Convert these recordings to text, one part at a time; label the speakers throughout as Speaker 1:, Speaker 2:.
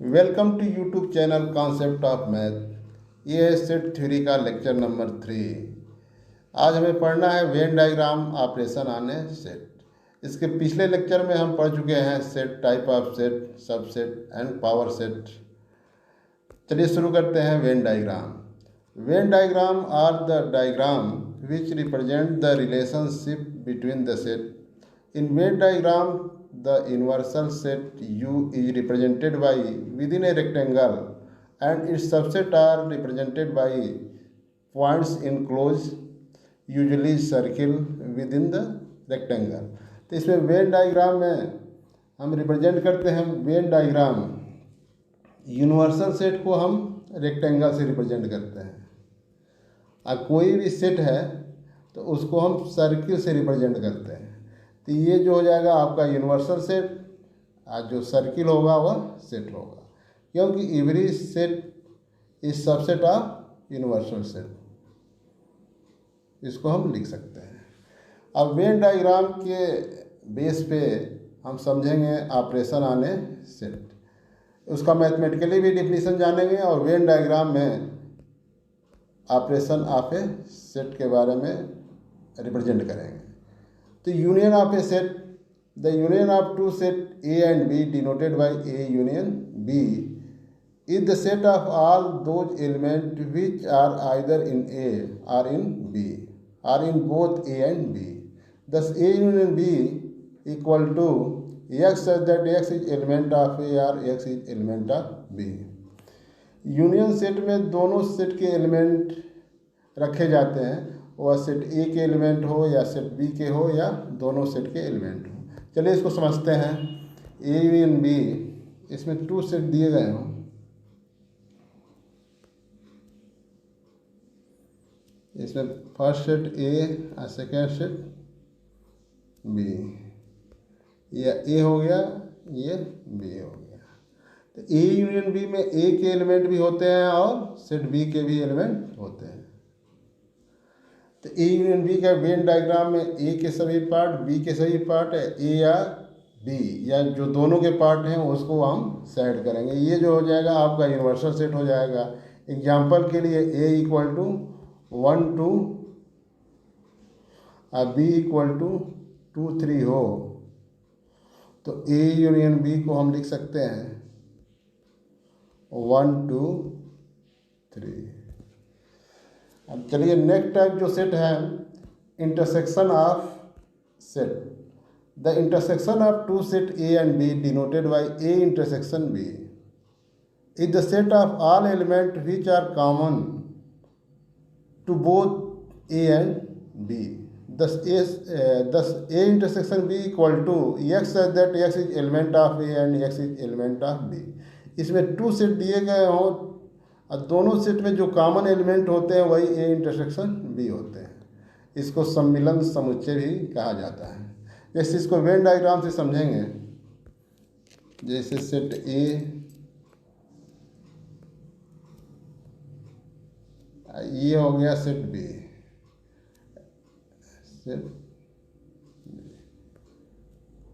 Speaker 1: Welcome to YouTube channel concept of math. ये है set theory का लेक्चर नंबर 3। आज हमें पढ़ना है Venn diagram operation on a set. इसके पिछले लेक्चर में हम पढ़ चुके हैं set, type of set, subset and power set. चलिए शुरू करते हैं Venn diagram. Venn diagram are the diagram which represent the relationship between the set. In Venn diagram, the universal set U is represented by within a rectangle and its subset are represented by points enclosed, usually circle within the rectangle। तो इसमें when diagram में हम represent करते हैं Venn diagram, universal set को हम rectangle से represent करते हैं। अब कोई भी सेट है तो उसको हम सर्किल से रिप्रेजेंट करते हैं। तो ये जो हो जाएगा आपका यूनिवर्सल सेट, आज जो सर्किल होगा वह सेट होगा, क्योंकि every set is subset of universal set. इसको हम लिख सकते हैं। अब वेन डायग्राम के बेस पे हम समझेंगे ऑपरेशन ऑन ए सेट, उसका मैथमेटिकली भी डिफिनीशन जानेंगे और वेन डायग्राम में ऑपरेशन ऑफ ए सेट के बारे में रिप्रेजेंट करेंगे। तो union of a set, the union of two set A and B denoted by A union B is the set of all those element which are either in A or in B or in both A and B. Thus A union B equal to x such that x is element of A or x is element of B. Union set में दोनों set के element रखे जाते हैं, वह set ए के element हो या सेट बी के हो या दोनों सेट के एलिमेंट हो। चलिए इसको समझते हैं। ए यूनियन बी, इसमें टू सेट दिए गए हों। इसमें फर्स्ट सेट ए और सेकेंड सेट बी, या ए हो गया, ये बी हो गया। तो ए यूनियन बी में ए के एलिमेंट भी होते हैं और सेट बी के भी एलिमेंट होते हैं। तो ए यूनियन बी का वेन डायग्राम में ए के सभी पार्ट, बी के सभी पार्ट, ए या बी या जो दोनों के पार्ट हैं उसको हम सेट करेंगे। ये जो हो जाएगा आपका यूनिवर्सल सेट हो जाएगा। एग्जांपल के लिए ए इक्वल टू 1 2 और बी इक्वल टू 2 3 हो तो ए यूनियन बी को हम लिख सकते हैं 1 2 3। अब चलिए नेक्स्ट टाइप जो सेट है, intersection of set. The intersection of two set A and B denoted by A intersection B is the set of all element which are common to both A and B. Thus A intersection B equal to x such that x is element of A and x is element of B. इसमें two set दिए गए हों और दोनों set में जो common element होते हैं वही ए इंटरसेक्शन बी होते हैं। इसको सम्मिलन समुच्चय भी कहा जाता है। जैसे इसको वेन डायग्राम से समझेंगे, जैसे सेट ए, ये हो गया set B, set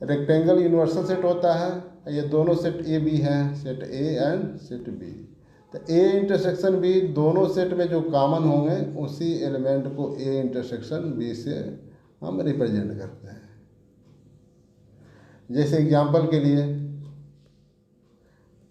Speaker 1: rectangle universal set होता है। ये दोनों सेट ए बी हैं, set A and set B. तो ए इंटरसेक्शन बी, दोनों सेट में जो कॉमन होंगे उसी एलिमेंट को ए इंटरसेक्शन बी से हम रिप्रेजेंट करते हैं। जैसे एग्जांपल के लिए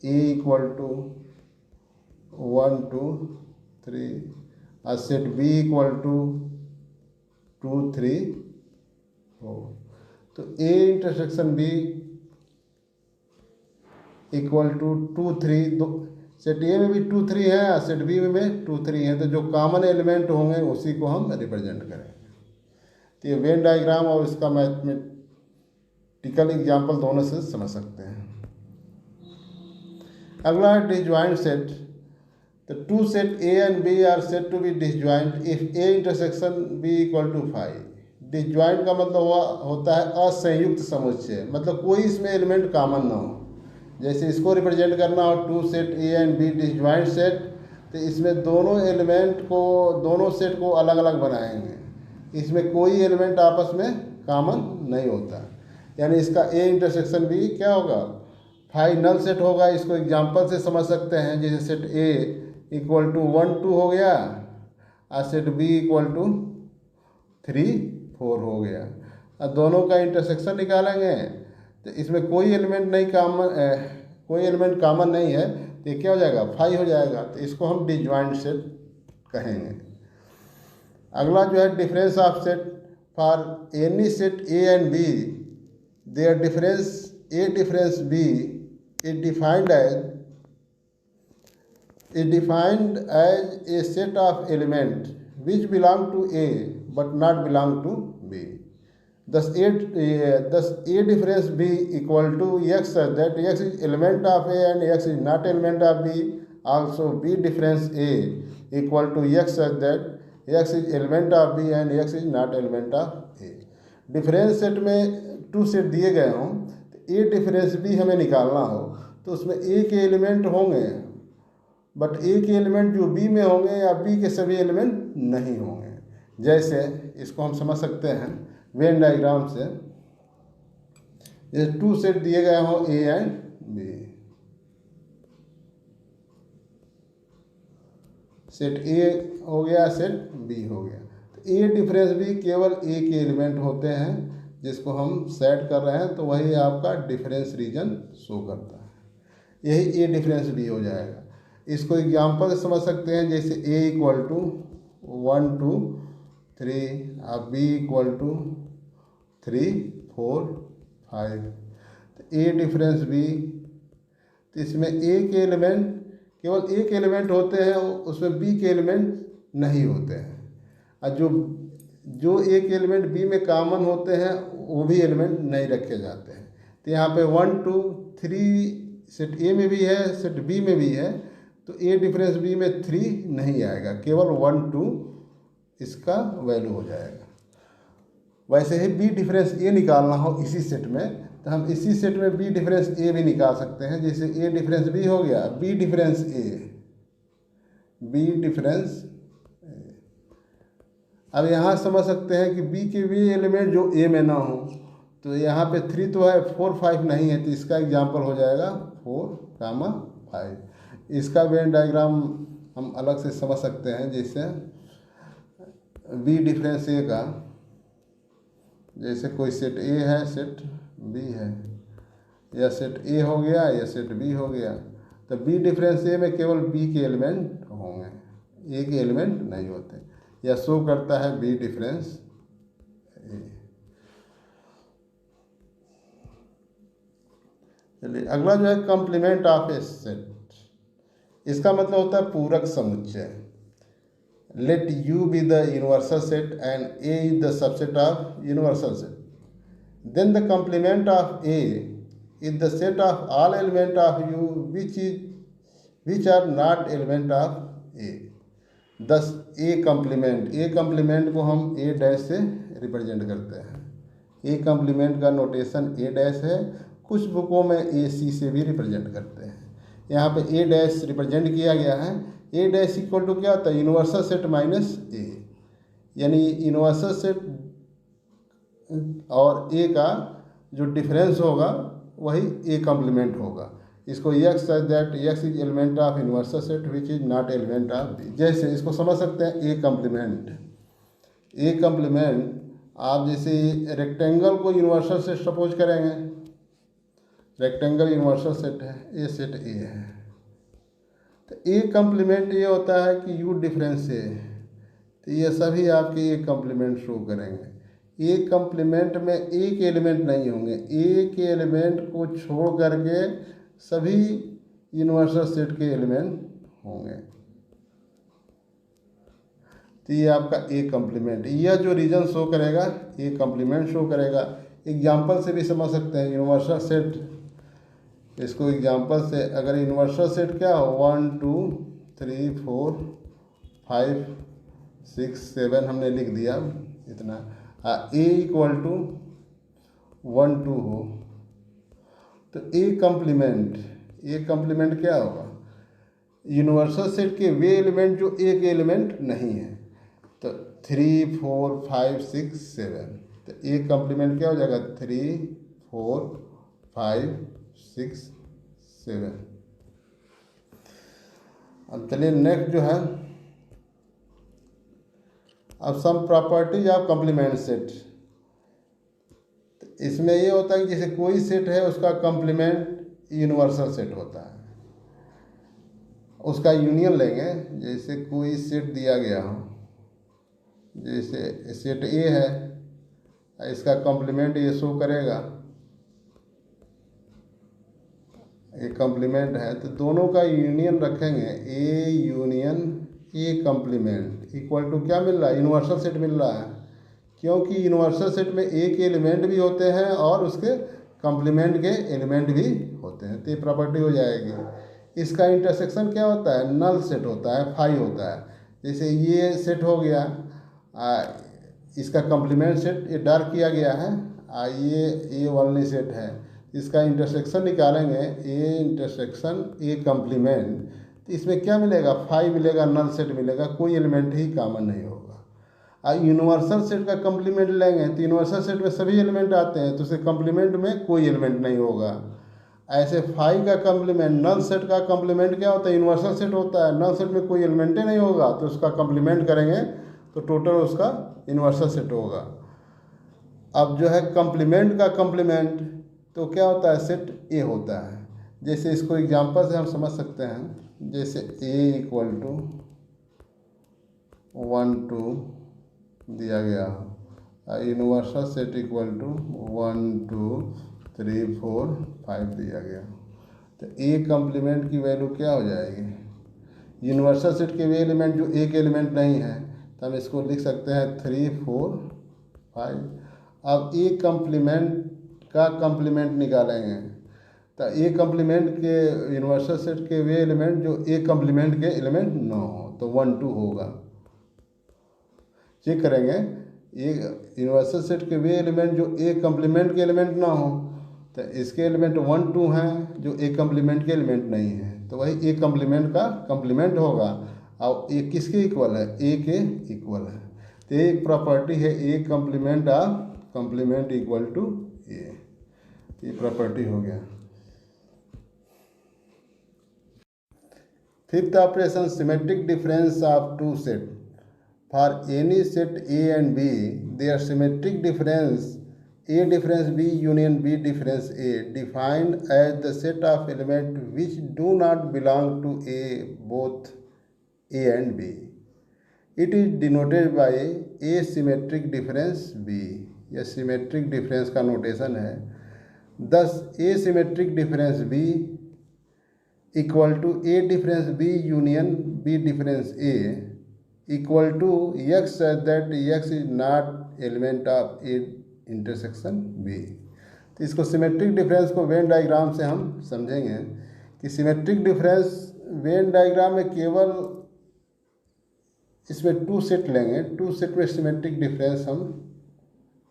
Speaker 1: ए इक्वल टू 1 2 3 और सेट बी इक्वल टू 2 3 4। तो A intersection B equal to 2 3, set A में भी 2 3 है और सेट बी में 2 3 है। तो जो कॉमन एलिमेंट होंगे उसी को हम रिप्रेजेंट करेंगे। तो ये वेन डायग्राम और इसका मैथमेटिकल एग्जांपल दोनों से समझ सकते हैं। अगला है डिसजॉइंट सेट। तो two set A and B are said to be disjoint if A intersection B equal to 5। Disjoint का मतलब हुआ होता है असंयुक्त समुच्चय, मतलब कोई इसमें एलिमेंट कॉमन ना हो। जैसे इसको रिप्रेजेंट करना हो two set A and B disjoint set, तो इसमें दोनों एलिमेंट को, दोनों सेट को अलग अलग बनाएंगे। इसमें कोई एलिमेंट आपस में कॉमन नहीं होता, यानी इसका ए इंटरसेक्शन बी क्या होगा फाइनल सेट होगा, इसको एग्जांपल से समझ सकते हैं। जैसे सेट ए इक्वल टू 1 2 हो गया और सेट बी इक्वल टू 3 4 हो गया। और दोनों का इंटरसेक्शन निकालेंगे तो इसमें कोई एलिमेंट कॉमन नहीं है, तो ये क्या हो जाएगा 5 हो जाएगा। तो इसको हम डिजॉइंट सेट कहेंगे। अगला जो है difference of set for any set A and B, their difference A difference B is defined as a set of elements which belong to A but not belong to B. Thus A difference B equal to X, that X is element of A and X is not element of B. Also B difference A equal to X, that X is element of B and X is not element of A. Difference set में 2 set दिए गए हों, ए difference भी हमें निकालना हो तो उसमें ए के एलिमेंट होंगे, बट ए के एलिमेंट जो बी में होंगे या बी के सभी एलिमेंट नहीं होंगे। जैसे इसको हम समझ सकते हैं वेन डायग्राम से। ये 2 सेट दिए गए हों A and B, set A हो गया, सेट बी हो गया। तो ए डिफरेंस भी केवल ए के एलिमेंट होते हैं, जिसको हम सेट कर रहे हैं तो वही आपका डिफरेंस रीजन शो करता है। यही ए डिफरेंस भी हो जाएगा। इसको एग्जांपल से समझ सकते हैं। जैसे ए इक्वल टू 1 2 3 और बी इक्वल टू 3 4 5। तो ए डिफरेंस भी, तो इसमें ए के एलिमेंट केवल एक एलिमेंट होते हैं, उसमें बी के एलिमेंट नहीं होते हैं। और जो एक एलिमेंट बी में कॉमन होते हैं वो भी एलिमेंट नहीं रखे जाते हैं। तो यहाँ पे 1 2 3 सेट ए में भी है, सेट बी में भी है, तो ए डिफरेंस बी में 3 नहीं आएगा, केवल 1 2 इसका वैल्यू हो जाएगा। वैसे ही बी डिफरेंस ए निकालना हो इसी सेट में, तो हम इसी सेट में बी डिफरेंस ए भी निकाल सकते हैं। जैसे ए डिफरेंस बी हो गया, बी डिफरेंस ए, बी डिफरेंस। अब यहाँ समझ सकते हैं कि बी के भी एलिमेंट जो ए में ना हो, तो यहाँ पे 3 तो है, 4 5 नहीं है, तो इसका एग्जाम्पल हो जाएगा 4 5। इसका वेन डायग्राम हम अलग से समझ सकते हैं। जैसे बी डिफरेंस ए का, जैसे कोई सेट ए है, सेट बी है, या सेट ए हो गया या सेट बी हो गया, तो बी डिफरेंस ए में केवल बी के एलिमेंट होंगे, ए के एलिमेंट नहीं होते। यह शो करता है बी डिफरेंस ए। चलिए अगला जो है कॉम्प्लीमेंट ऑफ ए सेट। इसका मतलब होता है पूरक समुच्चय। Let you be the universal set and A is the subset of universal set, then the complement of A is the set of all element of U which are not element of A. Thus A complement को हम A dash से represent करते हैं। A complement का notation A dash है, कुछ बुकों में A C से भी रिप्रेजेंट करते हैं। यहाँ पे A डैश रिप्रेजेंट किया गया है। A डैश इक्वल टू क्या होता है, यूनिवर्सल सेट माइनस A, यानी यूनिवर्सल सेट और ए का जो डिफरेंस होगा वही ए कॉम्प्लीमेंट होगा। इसको X such that x is element of universal set which is not element of B. जैसे इसको समझ सकते हैं ए कॉम्प्लीमेंट। ए कॉम्प्लीमेंट आप जैसे रेक्टेंगल को यूनिवर्सल सेट सपोज करेंगे, रेक्टेंगल यूनिवर्सल सेट है, ए सेट ए है, तो ए कॉम्प्लीमेंट ये होता है कि यू डिफरेंस ए, तो ये सभी आपके ए कॉम्प्लीमेंट शो करेंगे। ए कॉम्प्लीमेंट में ए के एलिमेंट नहीं होंगे, ए के एलिमेंट को छोड़ करके सभी यूनिवर्सल सेट के एलिमेंट होंगे। तो ये आपका ए कॉम्प्लीमेंट, यह जो रीजन शो करेगा ए कॉम्प्लीमेंट शो करेगा। एग्जाम्पल से भी समझ सकते हैं यूनिवर्सल सेट। इसको एग्जाम्पल से अगर यूनिवर्सल सेट क्या हो 1 2 3 4 5 6 7 हमने लिख दिया इतना, ए इक्वल टू 1 2 हो, तो ए कॉम्प्लीमेंट क्या होगा, यूनिवर्सल सेट के वे एलिमेंट जो ए के एलिमेंट नहीं है, तो 3 4 5 6 7, तो ए कॉम्प्लीमेंट क्या हो जाएगा 3 4 5 6 7। अब चलिए नेक्स्ट जो है, अब some properties of complement set. इसमें ये होता है कि जैसे कोई सेट है उसका कंप्लीमेंट यूनिवर्सल सेट होता है, उसका यूनियन लेंगे। जैसे कोई सेट दिया गया हो, जैसे सेट ए है, इसका कंप्लीमेंट ये शो करेगा, ये कंप्लीमेंट है, तो दोनों का यूनियन रखेंगे, A union A complement equal to क्या मिल रहा है, यूनिवर्सल सेट मिल रहा है। क्योंकि यूनिवर्सल सेट में ए के एलिमेंट भी होते हैं और उसके कंप्लीमेंट के एलिमेंट भी होते हैं, तो ये प्रॉपर्टी हो जाएगी। इसका इंटरसेक्शन क्या होता है, नल सेट होता है, फाई होता है। जैसे ये सेट हो गया, इसका कंप्लीमेंट सेट ये डार्क किया गया है, ये ओनली सेट है, इसका इंटरसेक्शन निकालेंगे, ए इंटरसेक्शन ए कंप्लीमेंट, तो इसमें क्या मिलेगा, फाई मिलेगा, नल सेट मिलेगा, कोई एलिमेंट ही कॉमन नहीं होगा। यूनिवर्सल सेट का कंप्लीमेंट लेंगे तो यूनिवर्सल सेट में सभी एलिमेंट आते हैं, तो उसके कंप्लीमेंट में कोई एलिमेंट नहीं होगा। ऐसे फाई का कंप्लीमेंट, नल सेट का कंप्लीमेंट क्या होता है, यूनिवर्सल सेट होता है, नल सेट में कोई एलिमेंट ही नहीं होगा, तो उसका कंप्लीमेंट करेंगे तो टोटल उसका यूनिवर्सल सेट होगा। अब जो है कंप्लीमेंट का कंप्लीमेंट तो क्या होता है, सेट ए होता है। जैसे इसको एग्जांपल से हम समझ सकते हैं, जैसे ए इक्वल टू 1 2 दिया गया, यूनिवर्सल सेट इक्वल टू 1 2 3 4 5 दिया गया, तो ए कंप्लीमेंट की वैल्यू क्या हो जाएगी, यूनिवर्सल सेट के वे एलिमेंट जो एक एलिमेंट नहीं है, तो हम इसको लिख सकते हैं 3 4 5। अब ए कंप्लीमेंट का कंप्लीमेंट निकालेंगे, तो ए कंप्लीमेंट के यूनिवर्सल सेट के वे एलिमेंट जो ए कंप्लीमेंट के एलिमेंट ना हो, तो 1 2 होगा। चेक करेंगे, ए यूनिवर्सल सेट के वे एलिमेंट जो ए कंप्लीमेंट के एलिमेंट ना हो, तो इसके एलिमेंट 1 2 हैं जो ए कंप्लीमेंट के एलिमेंट नहीं है, तो वही ए कंप्लीमेंट का कंप्लीमेंट होगा। और ये किसके इक्वल है, ए के इक्वल है, तो एक प्रॉपर्टी है A complement of complement equal to A, ये प्रॉपर्टी हो गया। Fifth operation, symmetric difference of two set. For any set A and B their symmetric difference A difference B union B difference A defined as the set of elements which do not belong to A both A and B. It is denoted by asymmetric difference B. यह symmetric difference का notation है। Thus asymmetric difference B equal to A difference B union B difference A equal to X such that X is not element of A intersection B. तो इसको symmetric difference को Venn diagram से हम समझेंगे कि symmetric difference when diagram में केवल इसमें टू सेट लेंगे, टू सेट में सिमेट्रिक डिफरेंस हम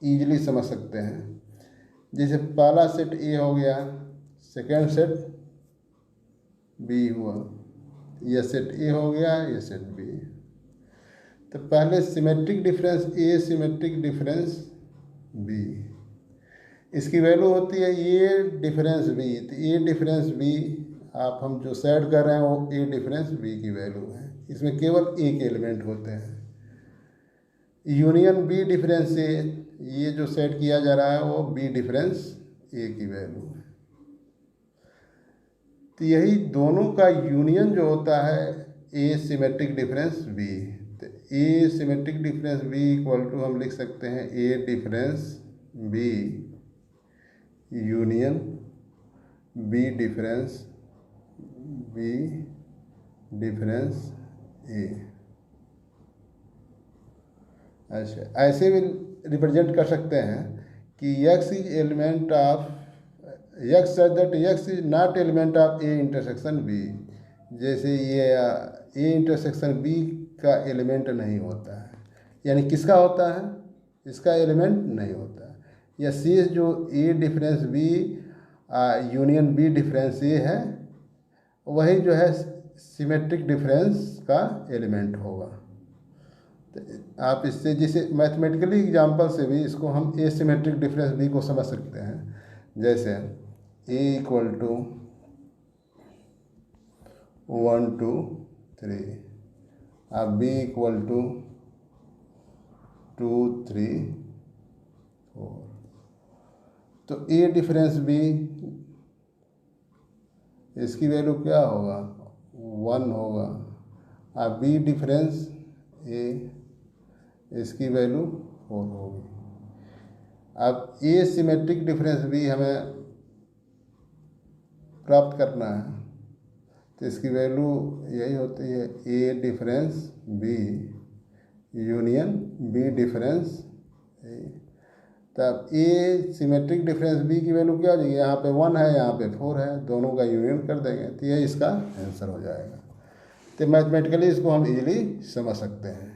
Speaker 1: ईजिली समझ सकते हैं। जैसे पहला सेट ए हो गया, सेकेंड सेट बी हुआ, यह सेट ए हो गया, यह सेट बी। तो पहले symmetric difference A, symmetric difference B, इसकी वैल्यू होती है ए डिफरेंस बी। तो ए डिफरेंस बी आप हम जो सेट कर रहे हैं वो ए डिफरेंस बी की वैल्यू है, इसमें केवल ए के एलिमेंट होते हैं। यूनियन बी डिफरेंस ए, ये जो सेट किया जा रहा है वो बी डिफरेंस ए की वैल्यू है। तो यही दोनों का यूनियन जो होता है A symmetric difference B. A symmetric difference B equal to हम लिख सकते हैं A difference B union B difference A. अच्छा, ऐसे भी रिप्रेजेंट कर सकते हैं कि x is element of x such that x is not element of A intersection B. जैसे ये ए इंटरसेक्शन बी का एलिमेंट नहीं होता है, यानी किसका होता है, इसका एलिमेंट नहीं होता है। या सी जो A difference B union B difference A है, वही जो है सिमेट्रिक डिफरेंस का एलिमेंट होगा। तो आप इससे जैसे मैथमेटिकली एग्जांपल से भी इसको हम ए सिमेट्रिक डिफरेंस बी को समझ सकते हैं। जैसे ए इक्वल टू 1 2 3, अब बी इक्वल टू 2 3 4। तो ए डिफरेंस बी, इसकी वैल्यू क्या होगा, 1 होगा। अब बी डिफरेंस ए, इसकी वैल्यू 4 होगी। अब ए सिमेट्रिक डिफरेंस बी हमें प्राप्त करना है, तो इसकी वैल्यू यही होती है A difference B union B difference A. तब ए सिमेट्रिक डिफरेंस बी की वैल्यू क्या हो जाएगी, यहाँ पे 1 है, यहाँ पे 4 है, दोनों का यूनियन कर देंगे तो ये इसका आंसर हो जाएगा। तो मैथमेटिकली इसको हम इजीली समझ सकते हैं।